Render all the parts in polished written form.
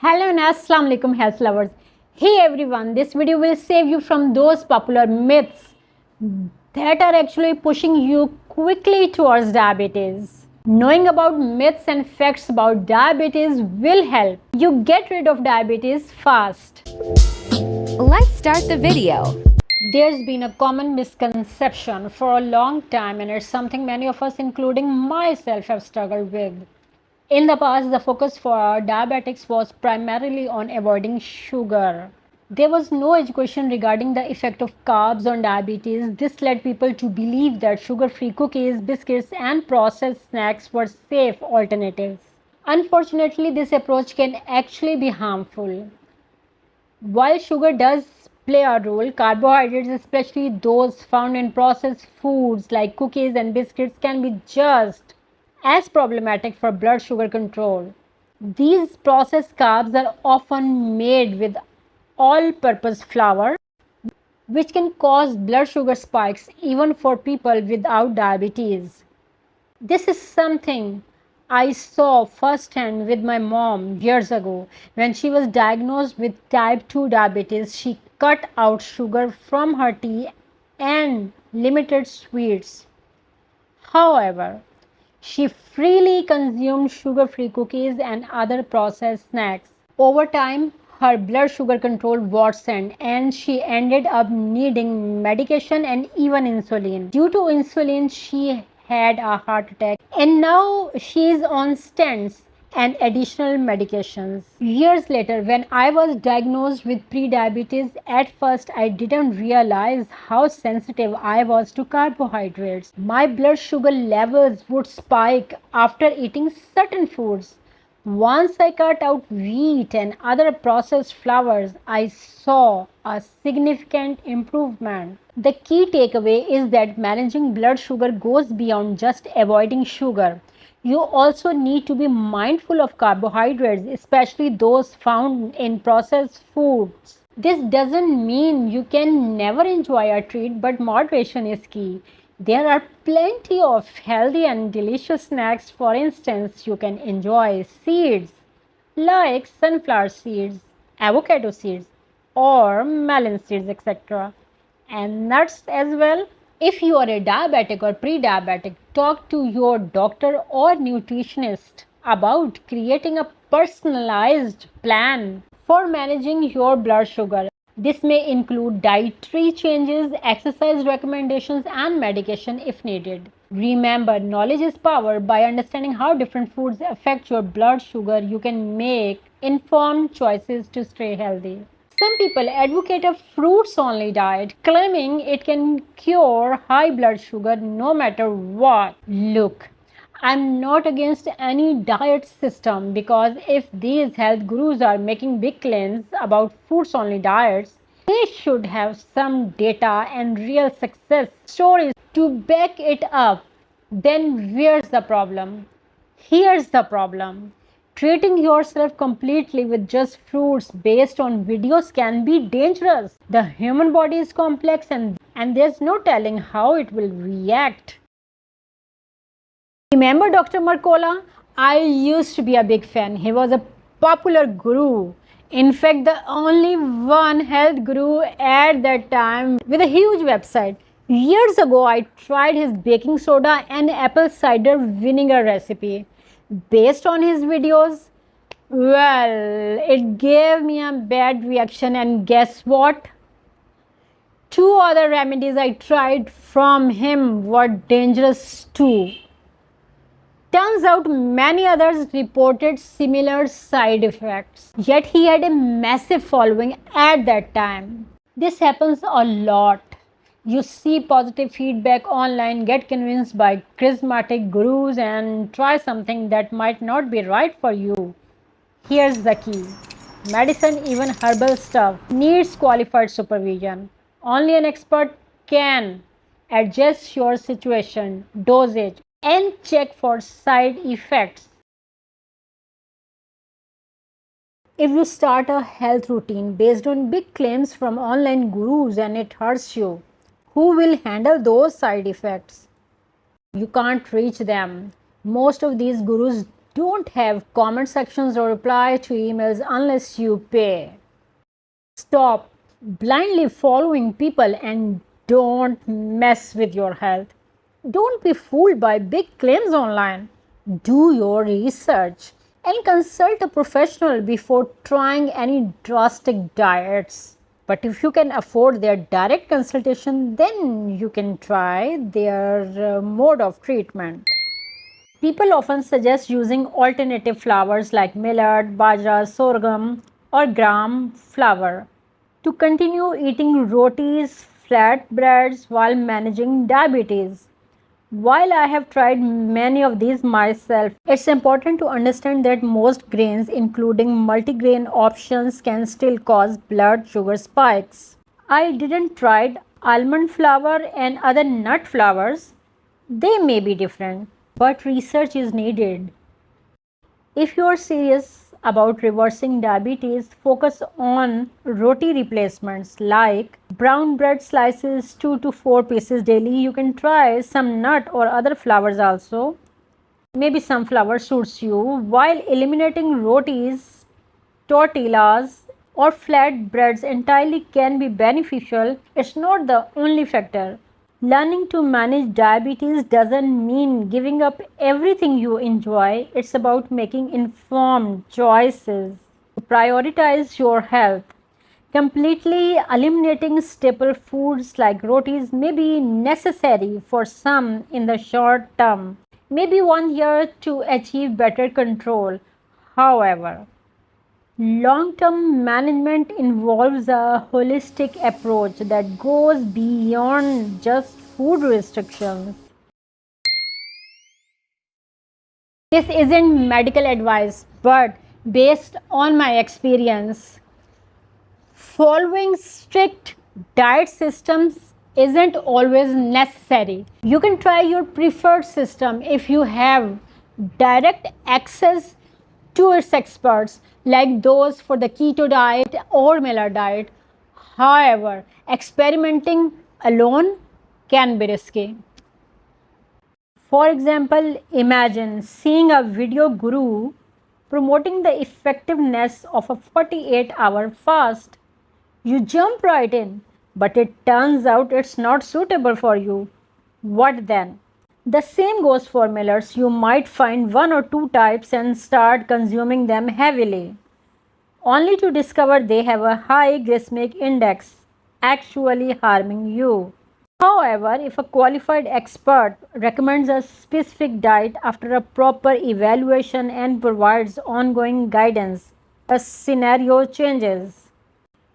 Hello and Assalamu alaikum health lovers. Hey everyone, this video will save you from those popular myths that are actually pushing you quickly towards diabetes. Knowing about myths and facts about diabetes will help you get rid of diabetes fast. Let's start the video. There's been a common misconception for a long time, and it's something many of us, including myself, have struggled with. In the past, the focus for diabetics was primarily on avoiding sugar. There was no education regarding the effect of carbs on diabetes. This led people to believe that sugar-free cookies, biscuits, and processed snacks were safe alternatives. Unfortunately, this approach can actually be harmful. While sugar does play a role, carbohydrates, especially those found in processed foods like cookies and biscuits, can be just as problematic for blood sugar control. These processed carbs are often made with all-purpose flour, which can cause blood sugar spikes even for people without diabetes. This is something I saw firsthand with my mom years ago. When she was diagnosed with type 2 diabetes, she cut out sugar from her tea and limited sweets. However, she freely consumed sugar-free cookies and other processed snacks. Over time, her blood sugar control worsened and she ended up needing medication and even insulin. Due to insulin, she had a heart attack and now she is on stents and additional medications. Years later, when I was diagnosed with prediabetes, at first I didn't realize how sensitive I was to carbohydrates. My blood sugar levels would spike after eating certain foods. Once I cut out wheat and other processed flours, I saw a significant improvement. The key takeaway is that managing blood sugar goes beyond just avoiding sugar. You also need to be mindful of carbohydrates, especially those found in processed foods. This doesn't mean you can never enjoy a treat, but moderation is key. There are plenty of healthy and delicious snacks. For instance, you can enjoy seeds like sunflower seeds, avocado seeds, or melon seeds, etc., and nuts as well. If you are a diabetic or pre-diabetic, talk to your doctor or nutritionist about creating a personalized plan for managing your blood sugar. This may include dietary changes, exercise recommendations, and medication if needed. Remember, knowledge is power. By understanding how different foods affect your blood sugar, you can make informed choices to stay healthy. Some people advocate a fruits only diet, claiming it can cure high blood sugar no matter what. Look, I'm not against any diet system, because if these health gurus are making big claims about fruits only diets, they should have some data and real success stories to back it up. Then where's the problem? Here's the problem. Treating yourself completely with just fruits based on videos can be dangerous. The human body is complex and there's no telling how it will react. Remember Dr. Mercola? I used to be a big fan. He was a popular guru. In fact, the only one health guru at that time with a huge website. Years ago, I tried his baking soda and apple cider vinegar recipe. Based on his videos, well, it gave me a bad reaction, and guess what? 2 other remedies I tried from him were dangerous too. Turns out many others reported similar side effects, yet he had a massive following at that time. This happens a lot. You see positive feedback online, get convinced by charismatic gurus, and try something that might not be right for you. Here's the key. Medicine, even herbal stuff, needs qualified supervision. Only an expert can adjust your situation, dosage, and check for side effects. If you start a health routine based on big claims from online gurus and it hurts you, who will handle those side effects? You can't reach them. Most of these gurus don't have comment sections or reply to emails unless you pay. Stop blindly following people and don't mess with your health. Don't be fooled by big claims online. Do your research and consult a professional before trying any drastic diets. But if you can afford their direct consultation, then you can try their mode of treatment. People often suggest using alternative flours like millet, bajra, sorghum, or gram flour to continue eating rotis, flatbreads while managing diabetes. While I have tried many of these myself, it's important to understand that most grains, including multigrain options, can still cause blood sugar spikes. I didn't try almond flour and other nut flours. They may be different, but research is needed. If you are serious about reversing diabetes, focus on roti replacements like brown bread slices 2 to 4 pieces daily. You can try some nut or other flours also. Maybe some flour suits you. While eliminating rotis, tortillas, or flat breads entirely can be beneficial, it's not the only factor. Learning to manage diabetes doesn't mean giving up everything you enjoy. It's about making informed choices to prioritize your health. Completely eliminating staple foods like rotis may be necessary for some in the short term, maybe 1 year to achieve better control. However, long term management involves a holistic approach that goes beyond just food restrictions. This isn't medical advice, but based on my experience, following strict diet systems isn't always necessary. You can try your preferred system if you have direct access to its experts, like those for the keto diet or Miller diet. However, experimenting alone can be risky. For example, imagine seeing a video guru promoting the effectiveness of a 48-hour fast. You jump right in, but it turns out it's not suitable for you. What then? The same goes for millets. You might find one or two types and start consuming them heavily, only to discover they have a high glycemic index, actually harming you. However, if a qualified expert recommends a specific diet after a proper evaluation and provides ongoing guidance, a scenario changes.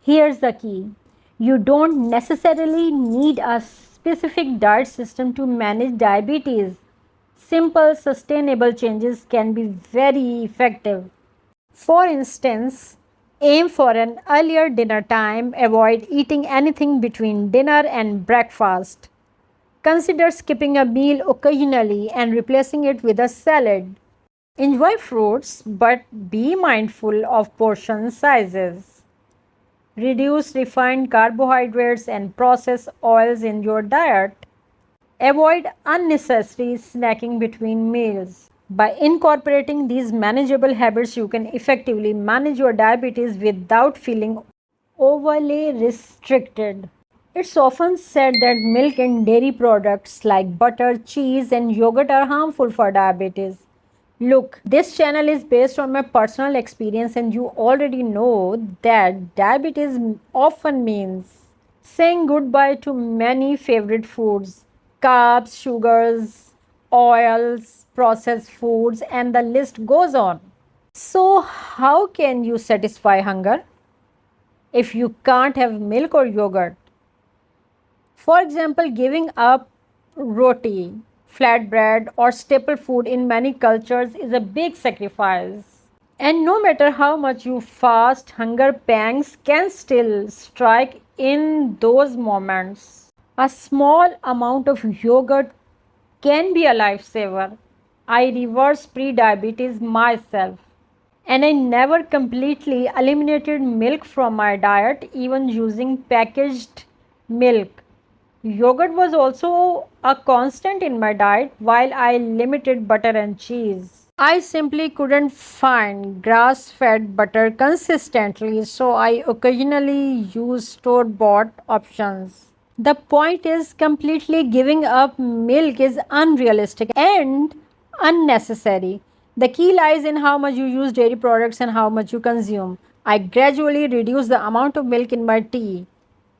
Here's the key: you don't necessarily need a specific diet system to manage diabetes. Simple, sustainable changes can be very effective. For instance, aim for an earlier dinner time, avoid eating anything between dinner and breakfast. Consider skipping a meal occasionally and replacing it with a salad. Enjoy fruits, but be mindful of portion sizes. Reduce refined carbohydrates and processed oils in your diet. Avoid unnecessary snacking between meals. By incorporating these manageable habits, you can effectively manage your diabetes without feeling overly restricted. It's often said that milk and dairy products like butter, cheese, and yogurt are harmful for diabetes. Look, this channel is based on my personal experience, and you already know that diabetes often means saying goodbye to many favorite foods, carbs, sugars, oils, processed foods, and the list goes on. So, how can you satisfy hunger if you can't have milk or yogurt? For example, giving up roti, flatbread, or staple food in many cultures is a big sacrifice. And no matter how much you fast, hunger pangs can still strike in those moments. A small amount of yogurt can be a lifesaver. I reversed pre-diabetes myself, and I never completely eliminated milk from my diet, even using packaged milk. Yogurt was also a constant in my diet while I limited butter and cheese. I simply couldn't find grass-fed butter consistently, so I occasionally use store-bought options. The point is, completely giving up milk is unrealistic and unnecessary. The key lies in how much you use dairy products and how much you consume. I gradually reduced the amount of milk in my tea.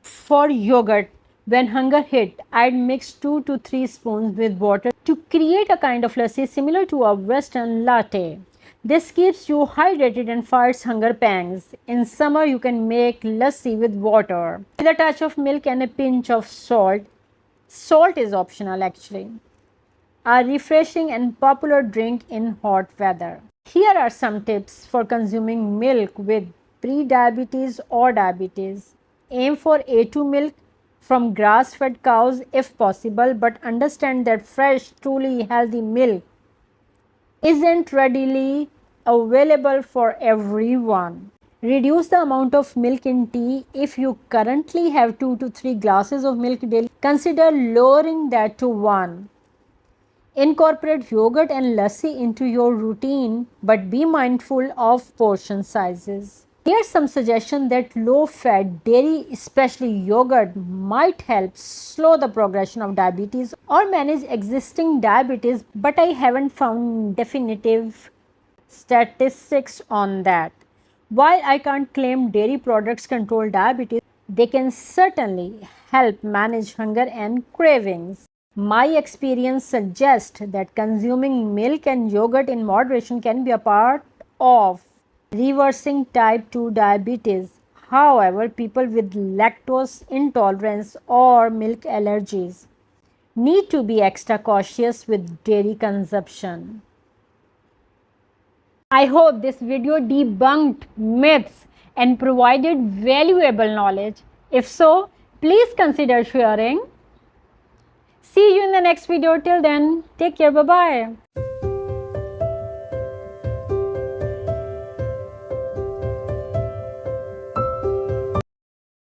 For yogurt, when hunger hit, I'd mix 2 to 3 spoons with water to create a kind of lassi similar to a Western latte. This keeps you hydrated and fights hunger pangs. In summer, you can make lassi with water, with a touch of milk and a pinch of salt. Salt is optional actually. A refreshing and popular drink in hot weather. Here are some tips for consuming milk with pre-diabetes or diabetes. Aim for A2 milk from grass-fed cows if possible, but understand that fresh, truly healthy milk isn't readily available for everyone. Reduce the amount of milk in tea. If you currently have 2 to 3 glasses of milk daily, consider lowering that to 1. Incorporate yogurt and lassi into your routine, but be mindful of portion sizes. Here's some suggestion that low-fat dairy, especially yogurt, might help slow the progression of diabetes or manage existing diabetes, but I haven't found definitive statistics on that. While I can't claim dairy products control diabetes, they can certainly help manage hunger and cravings. My experience suggests that consuming milk and yogurt in moderation can be a part of reversing type 2 diabetes. However, people with lactose intolerance or milk allergies need to be extra cautious with dairy consumption. I hope this video debunked myths and provided valuable knowledge. If so, please consider sharing. See you in the next video. Till then, take care. Bye bye.